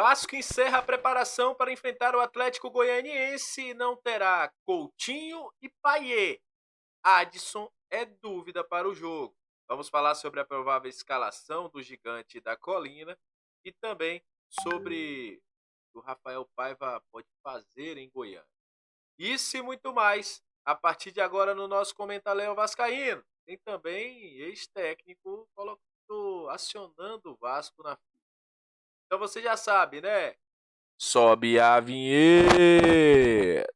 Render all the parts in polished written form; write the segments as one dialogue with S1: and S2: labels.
S1: Vasco encerra a preparação para enfrentar o Atlético Goianiense e não terá Coutinho e Payet. Adson é dúvida para o jogo. Vamos falar sobre a provável escalação do gigante da colina e também sobre o Rafael Paiva pode fazer em Goiânia. Isso e muito mais a partir de agora no nosso Comentário Vascaíno. Tem também ex-técnico acionando o Vasco na fila. Então você já sabe, né? Sobe a vinheta!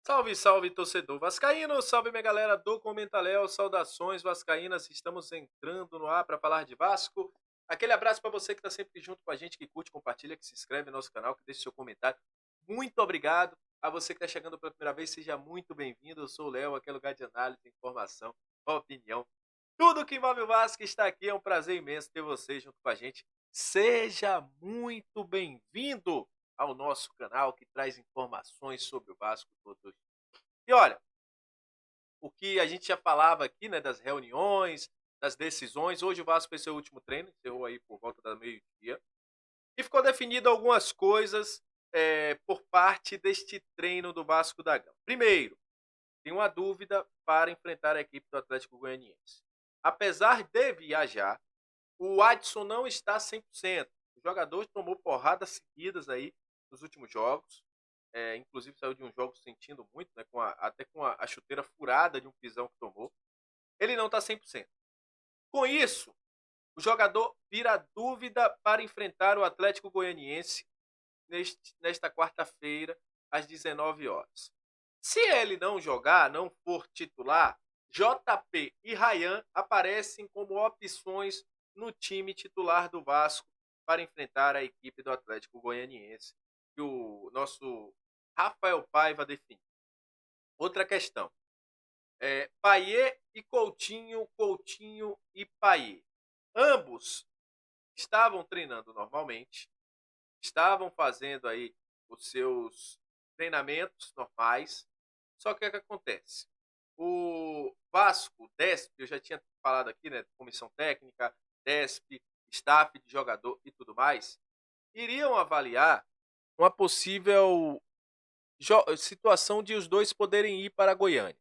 S1: Salve, salve, torcedor vascaíno! Salve, minha galera do Comentaléu! Saudações vascaínas! Estamos entrando no ar para falar de Vasco. Aquele abraço para você que está sempre junto com a gente, que curte, compartilha, que se inscreve no nosso canal, que deixa seu comentário. Muito obrigado! A você que está chegando pela primeira vez, seja muito bem-vindo. Eu sou o Léo, aqui é lugar de análise, informação, opinião. Tudo que envolve o Vasco está aqui. É um prazer imenso ter você junto com a gente. Seja muito bem-vindo ao nosso canal que traz informações sobre o Vasco todos. E olha, o que a gente já falava aqui, né, das reuniões, das decisões. Hoje o Vasco fez seu último treino, encerrou aí por volta da meio-dia. E ficou definido algumas coisas por parte deste treino do Vasco da Gama. Primeiro, tem uma dúvida para enfrentar a equipe do Atlético Goianiense. Apesar de viajar, o Adson não está 100%. O jogador tomou porradas seguidas aí nos últimos jogos. Inclusive saiu de um jogo sentindo muito, né, até com a chuteira furada de um pisão que tomou. Ele não está 100%. Com isso, o jogador vira dúvida para enfrentar o Atlético Goianiense nesta quarta-feira, às 19 horas. Se ele não jogar, não for titular, JP e Ryan aparecem como opções no time titular do Vasco para enfrentar a equipe do Atlético Goianiense, que o nosso Rafael Paiva definiu. Outra questão. Payet e Coutinho, Coutinho e Payet. Ambos estavam treinando normalmente, estavam fazendo aí os seus treinamentos normais. Só que o que acontece? O Vasco, DESP, eu já tinha falado aqui, né? Comissão técnica, DESP, staff de jogador e tudo mais, iriam avaliar uma possível situação de os dois poderem ir para Goiânia.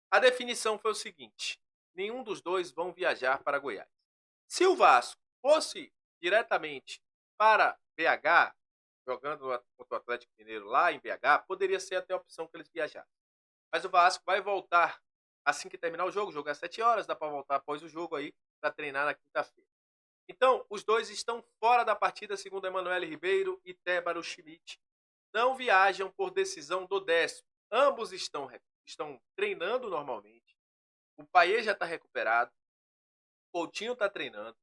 S1: A definição foi o seguinte: nenhum dos dois vão viajar para Goiás. Se o Vasco fosse diretamente para BH, jogando contra o Atlético Mineiro lá em BH, poderia ser até a opção que eles viajassem. Mas o Vasco vai voltar assim que terminar o jogo é às 7 horas, dá para voltar após o jogo aí para treinar na quinta-feira. Então, os dois estão fora da partida, segundo Emanuele Ribeiro e Tébaro Schmidt. Não viajam por decisão do DESP. Ambos estão treinando normalmente. O Payet já está recuperado. O Coutinho está treinando.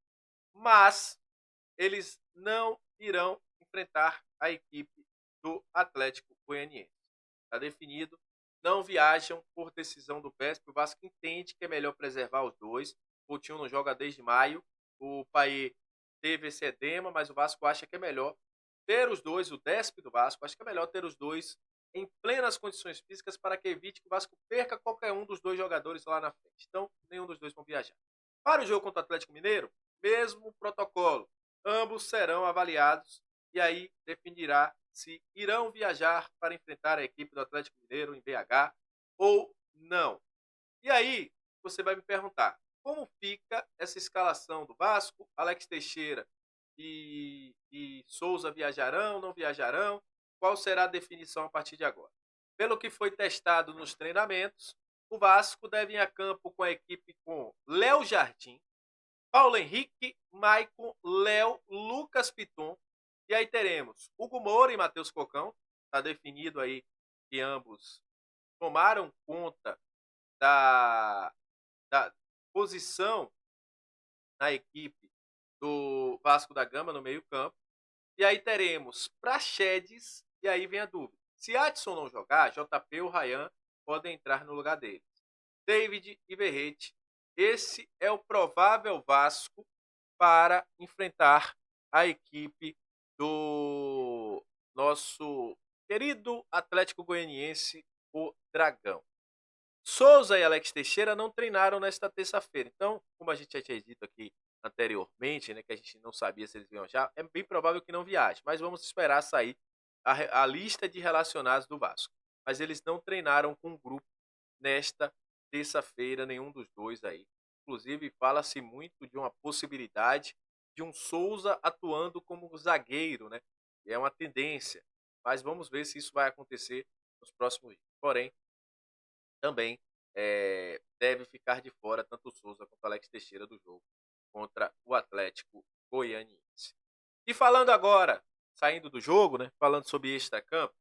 S1: Mas eles não irão enfrentar a equipe do Atlético Goianiense. Está definido. Não viajam por decisão do PESP. O Vasco entende que é melhor preservar os dois. O Coutinho não joga desde maio. O Payet teve esse edema, mas o Vasco acha que é melhor ter os dois, o DESP do Vasco, acho que é melhor ter os dois em plenas condições físicas para que evite que o Vasco perca qualquer um dos dois jogadores lá na frente. Então, nenhum dos dois vão viajar. Para o jogo contra o Atlético Mineiro, mesmo protocolo. Ambos serão avaliados e aí definirá se irão viajar para enfrentar a equipe do Atlético Mineiro em BH ou não. E aí, você vai me perguntar, como fica essa escalação do Vasco? Alex Teixeira e Souza viajarão, não viajarão? Qual será a definição a partir de agora? Pelo que foi testado nos treinamentos, o Vasco deve ir a campo com a equipe com Léo Jardim, Paulo Henrique, Maicon, Léo, Lucas Piton. E aí teremos Hugo Moura e Matheus Cocão. Está definido aí que ambos tomaram conta da posição na equipe do Vasco da Gama no meio-campo. E aí teremos Praxedes, e aí vem a dúvida. Se Adson não jogar, JP ou Ryan podem entrar no lugar deles. David e Verrete. Esse é o provável Vasco para enfrentar a equipe do nosso querido Atlético Goianiense, o Dragão. Souza e Alex Teixeira não treinaram nesta terça-feira. Então, como a gente já tinha dito aqui anteriormente, né, que a gente não sabia se eles iam viajar, é bem provável que não viaje, mas vamos esperar sair a lista de relacionados do Vasco. Mas eles não treinaram com o grupo nesta terça-feira, nenhum dos dois aí. Inclusive, fala-se muito de uma possibilidade de um Souza atuando como zagueiro, né? É uma tendência, mas vamos ver se isso vai acontecer nos próximos dias. Porém, também deve ficar de fora tanto o Souza quanto o Alex Teixeira do jogo contra o Atlético Goianiense. E falando agora, saindo do jogo, né? Falando sobre extracampo,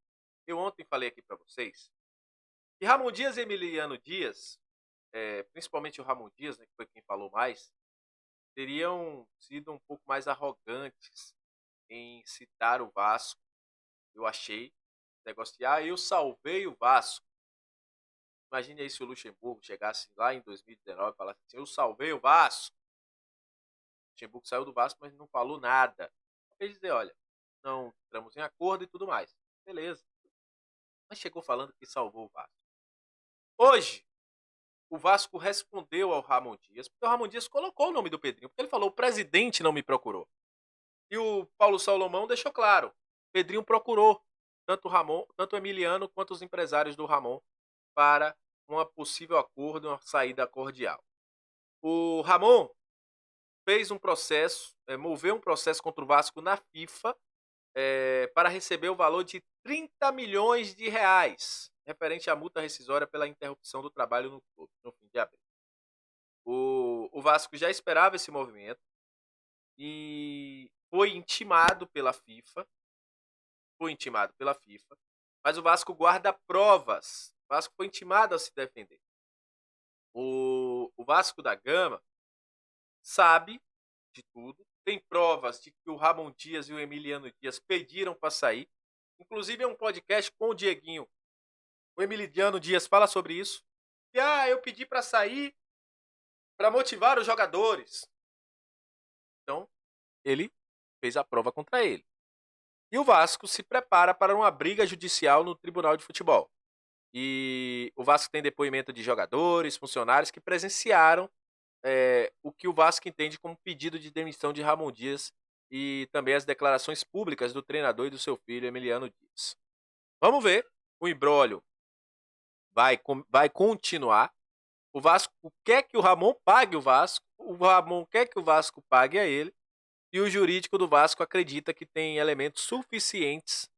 S1: eu ontem falei aqui para vocês que Ramon Dias e Emiliano Dias, principalmente o Ramon Dias, né, que foi quem falou mais, teriam sido um pouco mais arrogantes em citar o Vasco. Eu achei. Negócio de, eu salvei o Vasco. Imagine aí se o Luxemburgo chegasse lá em 2019 e falasse assim, eu salvei o Vasco. O Luxemburgo saiu do Vasco, mas não falou nada. Quer dizer, olha, não entramos em acordo e tudo mais. Beleza. Mas chegou falando que salvou o Vasco. Hoje, o Vasco respondeu ao Ramon Dias, porque o Ramon Dias colocou o nome do Pedrinho, porque ele falou, o presidente não me procurou. E o Paulo Salomão deixou claro, Pedrinho procurou tanto o Ramon, tanto o Emiliano quanto os empresários do Ramon para um possível acordo, uma saída cordial. O Ramon fez um processo, moveu um processo contra o Vasco na FIFA para receber o valor de 30 milhões de reais, referente à multa rescisória pela interrupção do trabalho no clube, no fim de abril. O Vasco já esperava esse movimento e foi intimado pela FIFA, mas o Vasco guarda provas. O Vasco foi intimado a se defender. O Vasco da Gama sabe de tudo, tem provas de que o Ramon Dias e o Emiliano Dias pediram para sair. Inclusive é um podcast com o Dieguinho. O Emiliano Dias fala sobre isso. E eu pedi para sair para motivar os jogadores. Então, ele fez a prova contra ele. E o Vasco se prepara para uma briga judicial no Tribunal de Futebol. E o Vasco tem depoimento de jogadores, funcionários que presenciaram o que o Vasco entende como pedido de demissão de Ramon Dias e também as declarações públicas do treinador e do seu filho, Emiliano Dias. Vamos ver, o imbróglio vai continuar. O Vasco quer que o Ramon pague o Vasco, o Ramon quer que o Vasco pague a ele, e o jurídico do Vasco acredita que tem elementos suficientes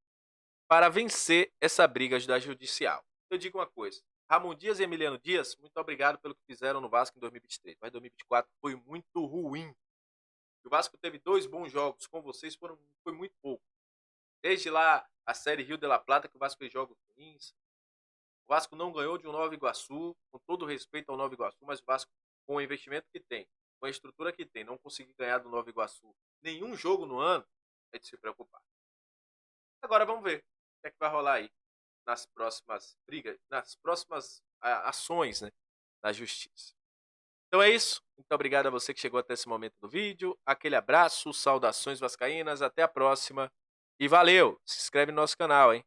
S1: para vencer essa briga judicial. Eu digo uma coisa, Ramon Dias e Emiliano Dias, muito obrigado pelo que fizeram no Vasco em 2023, mas 2024 foi muito ruim. O Vasco teve 2 bons jogos com vocês, foi muito pouco. Desde lá a Série Rio de la Plata, que o Vasco fez jogos ruins. O Vasco não ganhou de um Nova Iguaçu, com todo respeito ao Nova Iguaçu, mas o Vasco, com o investimento que tem, com a estrutura que tem, não conseguir ganhar do Nova Iguaçu nenhum jogo no ano, é de se preocupar. Agora vamos ver o que é que vai rolar aí nas próximas brigas, nas próximas ações, né, da justiça. Então é isso. Muito obrigado a você que chegou até esse momento do vídeo. Aquele abraço, saudações vascaínas, até a próxima. E valeu! Se inscreve no nosso canal, hein?